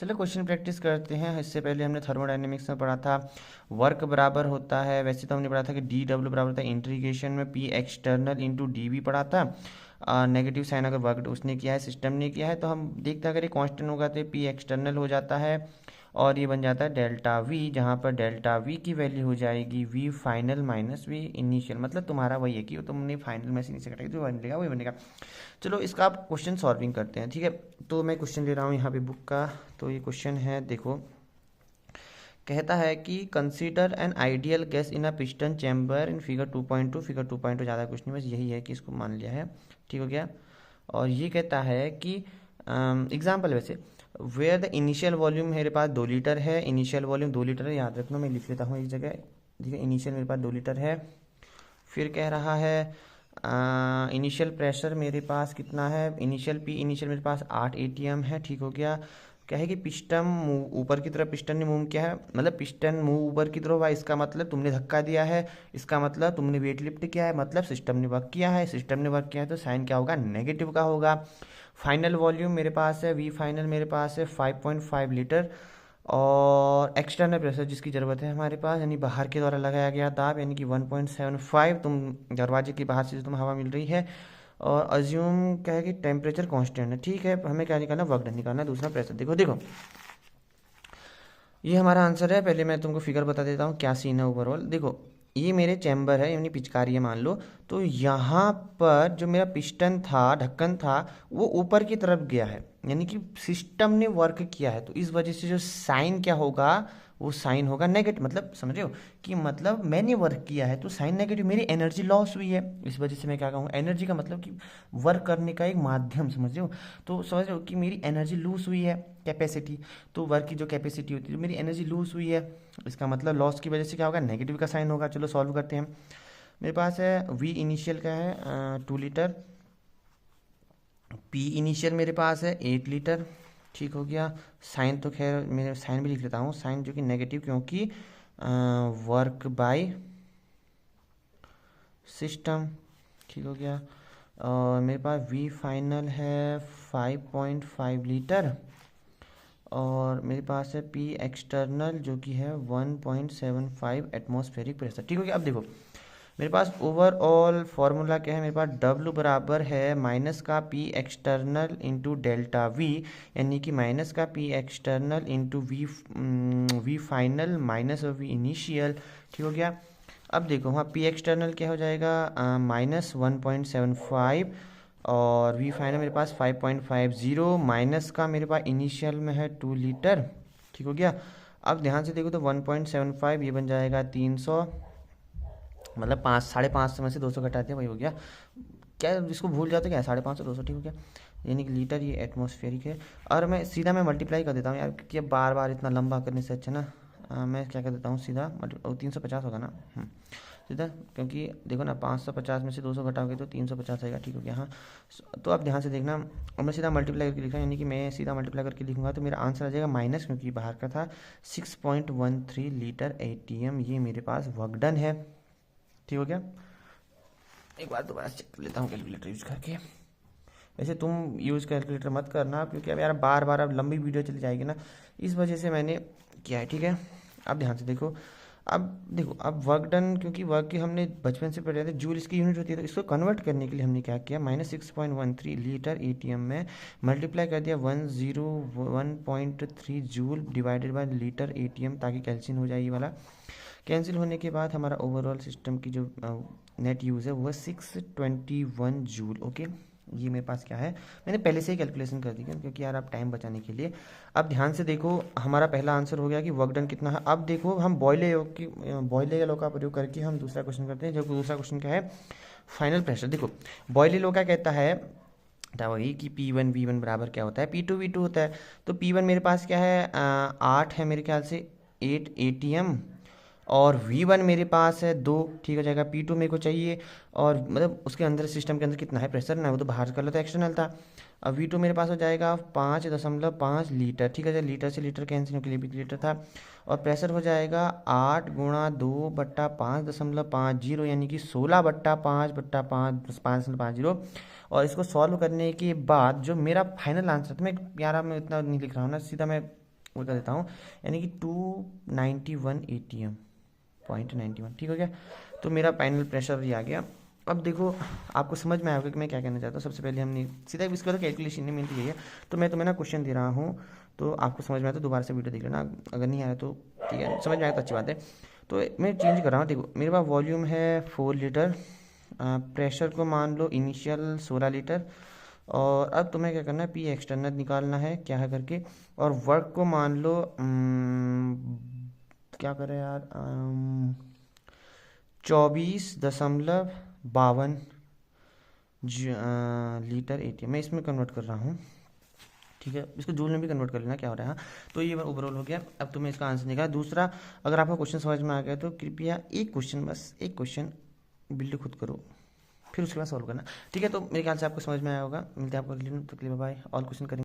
चलो question practice करते हैं। इससे पहले हमने थर्मोडायनेमिक्स में पढ़ा था वर्क बराबर होता है, वैसे तो हमने पढ़ा था कि डी डब्ल्यू बराबर होता है इंटीग्रेशन में पी एक्सटर्नल इंटू डी भी पढ़ा था। नेगेटिव साइन अगर वर्क उसने किया है, सिस्टम ने किया है, तो हम देखते हैं अगर ये कांस्टेंट होगा तो पी एक्सटर्नल हो जाता है और ये बन जाता है डेल्टा वी, जहाँ पर डेल्टा वी की वैल्यू हो जाएगी v final minus v initial. मतलब तुम्हारा वही है कि तुमने फाइनल में से नीचे घटाएगी तो बनेगा वही बनेगा। चलो इसका आप क्वेश्चन सॉल्विंग करते हैं, ठीक है। तो मैं क्वेश्चन ले रहा हूँ यहाँ पे बुक का। तो ये क्वेश्चन है, देखो, कहता है कि consider an ideal gas in a piston chamber in figure 2.2। Figure 2.2 ज़्यादा कुछ नहीं, बस यही है कि इसको मान लिया है, ठीक हो गया। और ये कहता है कि एग्जाम्पल वैसे वेयर द इनिशियल वॉल्यूम मेरे पास 2 लीटर है, इनिशियल वॉल्यूम 2 लीटर है, याद रखना, मैं लिख लेता हूँ एक जगह, ठीक है। इनिशियल मेरे पास 2 लीटर है। फिर कह रहा है इनिशियल प्रेशर मेरे पास कितना है, इनिशियल मेरे पास 8 एटीएम है, ठीक हो गया। क्या है कि पिस्टन ऊपर की तरफ, पिस्टन ने मूव किया है, मतलब पिस्टन मूव ऊपर की तरफ हुआ, इसका मतलब तुमने धक्का दिया है, इसका मतलब तुमने वेट लिफ्ट किया है, मतलब सिस्टम ने वर्क किया है। सिस्टम ने वर्क किया है तो साइन क्या होगा, नेगेटिव का होगा। फाइनल वॉल्यूम मेरे पास है, वी फाइनल मेरे पास है 5.5 लीटर। और एक्सटर्नल प्रेशर जिसकी ज़रूरत है हमारे पास, यानी बाहर के द्वारा लगाया गया दाब, यानी कि 1.75, तुम दरवाजे की बाहर से जो तुम्हें हवा मिल रही है। और अज्यूम क्या है कि टेम्परेचर कांस्टेंट है, ठीक है। हमें क्या निकालना, वर्क डन निकालना है, दूसरा प्रेशर। देखो देखो ये हमारा आंसर है। पहले मैं तुमको फिगर बता देता हूँ क्या सीन है ओवरऑल। देखो ये मेरे चैम्बर है, यानी पिचकारी है मान लो। तो यहाँ पर जो मेरा पिस्टन था, ढक्कन था, वो ऊपर की तरफ गया है, यानी कि सिस्टम ने वर्क किया है। तो इस वजह से जो साइन क्या होगा, वो साइन होगा नेगेटिव। मतलब समझ रहे हो कि मतलब मैंने वर्क किया है तो साइन नेगेटिव, मेरी एनर्जी लॉस हुई है, इस वजह से मैं क्या कहूँ, एनर्जी का मतलब कि वर्क करने का एक माध्यम, समझ रहे हो। तो समझ रहे हो कि मेरी एनर्जी लूज हुई है, कैपेसिटी। तो वर्क की जो कैपेसिटी होती है, जो मेरी एनर्जी लूज हुई है, इसका मतलब लॉस की वजह से क्या होगा, नेगेटिव का साइन होगा। चलो सॉल्व करते हैं। मेरे पास है वी इनिशियल का है 2 लीटर, पी इनिशियल मेरे पास है 8 लीटर, ठीक हो गया। साइन तो खैर मेरे साइन भी लिख लेता हूँ, साइन जो कि नेगेटिव, क्योंकि वर्क बाय सिस्टम, ठीक हो गया। और मेरे पास वी फाइनल है 5.5 लीटर, और मेरे पास है पी एक्सटर्नल जो कि है 1.75 एटमॉस्फेरिक प्रेशर, ठीक हो गया। अब देखो मेरे पास ओवरऑल फार्मूला क्या है, मेरे पास W बराबर है माइनस का P external into delta v, यानी कि माइनस का P external into v final minus v initial, ठीक हो गया। अब देखो वहाँ पी एक्सटर्नल क्या हो जाएगा, -1.75, और वी फाइनल मेरे पास 5.50, माइनस का मेरे पास इनिशियल में है 2 लीटर, ठीक हो गया। अब ध्यान से देखो तो 1.75 ये बन जाएगा 300, मतलब 550 में से 200 घटा दिया, वही हो गया। क्या इसको भूल जाते क्या, 550 200, ठीक हो गया। यानी कि लीटर ये एटमॉस्फेरिक है। और मैं सीधा मल्टीप्लाई कर देता हूँ यार, क्योंकि अब बार बार इतना लंबा करने से अच्छा ना मैं क्या कर देता हूँ सीधा 350 होगा ना, सीधा, क्योंकि देखो ना 550 में से 200 घटाओगे तो 350 आएगा, ठीक हो गया। हाँ तो आप ध्यान से देखना, और मैं सीधा मल्टीप्लाई करके लिखा, यानी कि मैं सीधा मल्टीप्लाई करके लिखूंगा तो मेरा आंसर आ जाएगा माइनस, क्योंकि बाहर का था 6.13 लीटर एटीएम, ये मेरे पास वर्क डन है, ठीक हो गया। एक बार दोबारा चेक कर लेता हूँ कैलकुलेटर यूज़ करके। वैसे तुम यूज़ कैलकुलेटर मत करना, क्योंकि अब यार बार बार अब लंबी वीडियो चली जाएगी ना, इस वजह से मैंने किया है, ठीक है। अब ध्यान से देखो, अब देखो अब वर्क डन, क्योंकि वर्क की हमने बचपन से पढ़े थे, जूल इसकी यूनिट होती है, तो इसको कन्वर्ट करने के लिए हमने क्या किया, -6.13 लीटर एटीएम में मल्टीप्लाई कर दिया 101.3 joule divided by litre ATM, ताकि कैल्सियम हो जाए ये वाला। कैंसिल होने के बाद हमारा ओवरऑल सिस्टम की जो नेट यूज़ है वो 621 जूल, ओके। ये मेरे पास क्या है, मैंने पहले से ही कैलकुलेशन कर दी है, क्योंकि यार आप टाइम बचाने के लिए। अब ध्यान से देखो, हमारा पहला आंसर हो गया कि वर्क डन कितना है। अब देखो हम बॉयले लॉ का प्रयोग करके हम दूसरा क्वेश्चन करते हैं, जो दूसरा क्वेश्चन क्या है, फाइनल प्रेशर। देखो बॉयले लॉ क्या कहता है, वही कि P1 V1 बराबर क्या होता है, P2 V2 होता है। तो P1 मेरे पास क्या है, 8 है मेरे ख्याल से, 8 ATM, और V1 मेरे पास है 2, ठीक हो जाएगा। P2 मेरे को चाहिए, और मतलब उसके अंदर सिस्टम के अंदर कितना है प्रेशर ना, वो तो बाहर का लो तो एक्सटर्नल था। अब V2 मेरे पास हो जाएगा 5.5 लीटर, ठीक है। लीटर से लीटर कैंसिल होने के लिए भी लीटर था। और प्रेशर हो जाएगा 8 गुणा 2/5.50, यानी कि 16/5/5.50। और इसको सॉल्व करने के बाद जो मेरा फाइनल आंसर था, मैं यार मैं इतना नहीं लिख रहा हूँ ना, सीधा मैं वो कर देता हूँ, यानी कि 291 ATM, 0.91, ठीक हो गया। तो मेरा फाइनल प्रेशर ये आ गया। अब देखो आपको समझ में आएगा कि मैं क्या कहना चाहता हूँ। सबसे पहले हमने सीधा इसका तो कैलकुलेशन नहीं, मेन तो यही है। तो मैं तुम्हें ना क्वेश्चन दे रहा हूँ, तो आपको समझ में आया तो दोबारा से वीडियो देख लेना, अगर नहीं आया तो ठीक है, समझ में आया तो अच्छी बात है। तो मैं चेंज कर रहा हूँ, देखो मेरे पास वॉल्यूम है 4 लीटर, प्रेशर को मान लो इनिशियल 16 लीटर, और अब तुम्हें क्या करना है, पी एक्सटर्नल निकालना है क्या है करके, और वर्क को मान लो क्या करें यार, 24.52 लीटर ATM मैं इसमें कन्वर्ट कर रहा हूँ, ठीक है। इसको जूल में भी कन्वर्ट कर लेना, क्या हो रहा है। हाँ, तो ये ओवरऑल हो गया। अब तुम्हें इसका आंसर निकाला। दूसरा, अगर आपका क्वेश्चन समझ में आ गया तो कृपया एक क्वेश्चन, बस एक क्वेश्चन बिल्ड खुद करो, फिर उसके बाद सॉल्व करना, ठीक है। तो मेरे ख्याल से आपको समझ में आया होगा। मिलते हैं आपको अगले दिन, तो बाय। ऑल क्वेश्चन करेंगे।